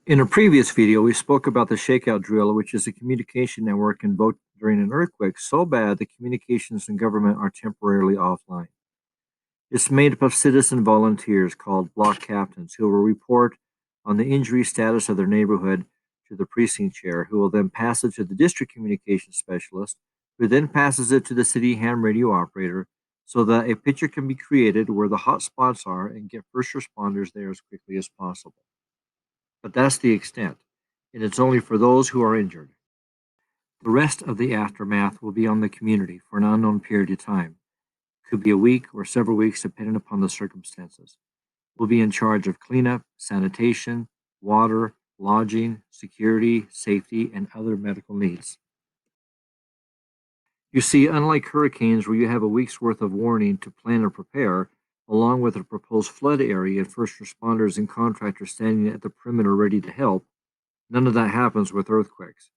In a previous video, we spoke about the shakeout drill, which is a communication network invoked during an earthquake so bad the communications and government are temporarily offline. It's made up of citizen volunteers called block captains who will report on the injury status of their neighborhood to the precinct chair, who will then pass it to the district communications specialist, who then passes it to the city ham radio operator so that a picture can be created where the hot spots are and get first responders there as quickly as possible. But that's the extent, and it's only for those who are injured. The rest of the aftermath will be on the community for an unknown period of time. Could be a week or several weeks, depending upon the circumstances. We'll be in charge of cleanup, sanitation, water, lodging, security, safety, and other medical needs. You see, unlike hurricanes where you have a week's worth of warning to plan or prepare, along with a proposed flood area and first responders and contractors standing at the perimeter ready to help, none of that happens with earthquakes.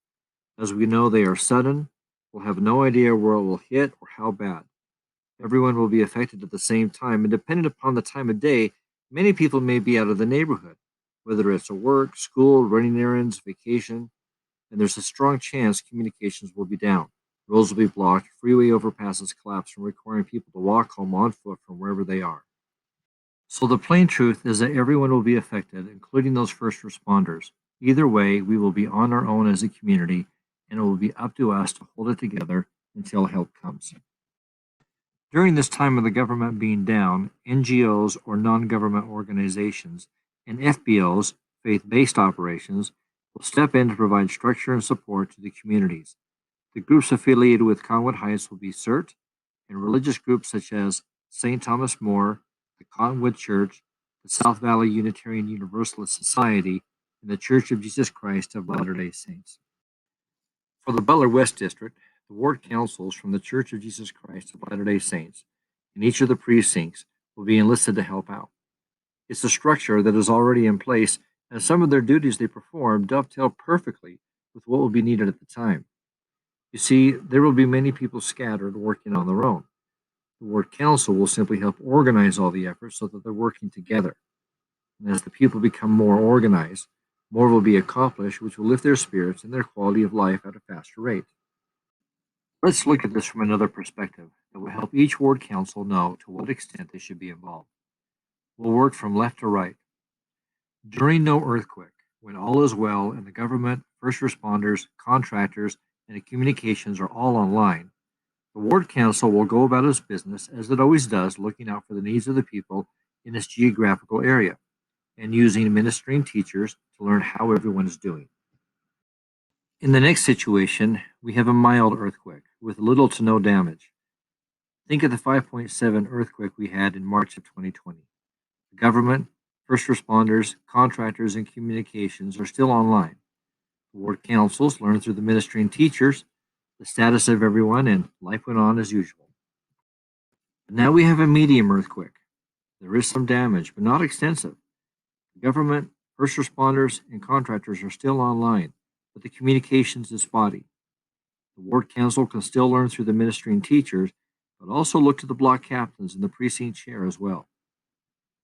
As we know, they are sudden. We'll have no idea where it will hit or how bad. Everyone will be affected at the same time, and depending upon the time of day, many people may be out of the neighborhood, whether it's at work, school, running errands, vacation, and there's a strong chance communications will be down. Roads will be blocked, freeway overpasses collapse, and requiring people to walk home on foot from wherever they are. So the plain truth is that everyone will be affected, including those first responders. Either way, we will be on our own as a community, and it will be up to us to hold it together until help comes. During this time of the government being down, NGOs or non-government organizations and FBOs, faith-based operations, will step in to provide structure and support to the communities. The groups affiliated with Conwood Heights will be CERT, and religious groups such as St. Thomas More, the Cottonwood Church, the South Valley Unitarian Universalist Society, and the Church of Jesus Christ of Latter-day Saints. For the Butler West District, the ward councils from the Church of Jesus Christ of Latter-day Saints in each of the precincts will be enlisted to help out. It's a structure that is already in place, and some of their duties they perform dovetail perfectly with what will be needed at the time. You see, there will be many people scattered working on their own. The ward council will simply help organize all the efforts so that they're working together. And as the people become more organized, more will be accomplished, which will lift their spirits and their quality of life at a faster rate. Let's look at this from another perspective that will help each ward council know to what extent they should be involved. We'll work from left to right. During no earthquake, when all is well and the government, first responders, contractors, and the communications are all online, the ward council will go about its business as it always does, looking out for the needs of the people in its geographical area and using ministering teachers to learn how everyone is doing. In the next situation, we have a mild earthquake with little to no damage. Think of the 5.7 earthquake we had in March of 2020. The government, first responders, contractors, and communications are still online. The ward councils learn through the ministering teachers the status of everyone, and life went on as usual. But now we have a medium earthquake. There is some damage, but not extensive. The government, first responders, and contractors are still online, but the communications is spotty. The ward council can still learn through the ministering teachers, but also look to the block captains and the precinct chair as well.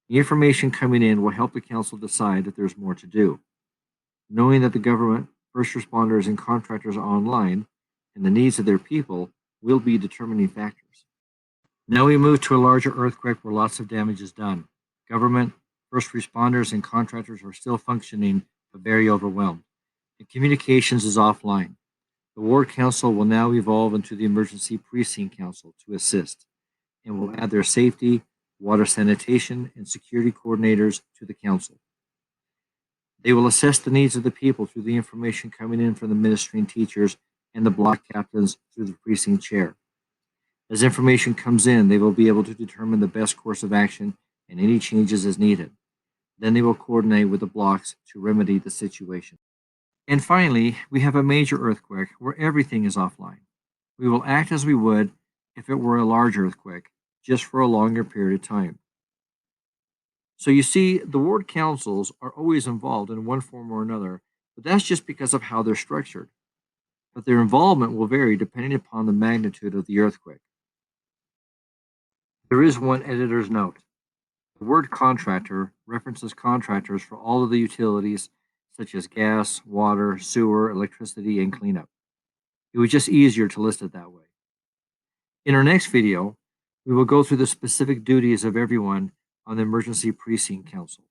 The information coming in will help the council decide if there's more to do. Knowing that the government, first responders, and contractors are online and the needs of their people will be determining factors. Now we move to a larger earthquake where lots of damage is done. Government, first responders, and contractors are still functioning but very overwhelmed. And communications is offline. The ward council will now evolve into the emergency precinct council to assist and will add their safety, water sanitation, and security coordinators to the council. They will assess the needs of the people through the information coming in from the ministering teachers and the block captains through the precinct chair. As information comes in, they will be able to determine the best course of action and any changes as needed. Then they will coordinate with the blocks to remedy the situation. And finally, we have a major earthquake where everything is offline. We will act as we would if it were a large earthquake, just for a longer period of time. So you see, the ward councils are always involved in one form or another, but that's just because of how they're structured. But their involvement will vary depending upon the magnitude of the earthquake. There is one editor's note. The word contractor references contractors for all of the utilities, such as gas, water, sewer, electricity, and cleanup. It was just easier to list it that way. In our next video, we will go through the specific duties of everyone on the Emergency Precinct Council.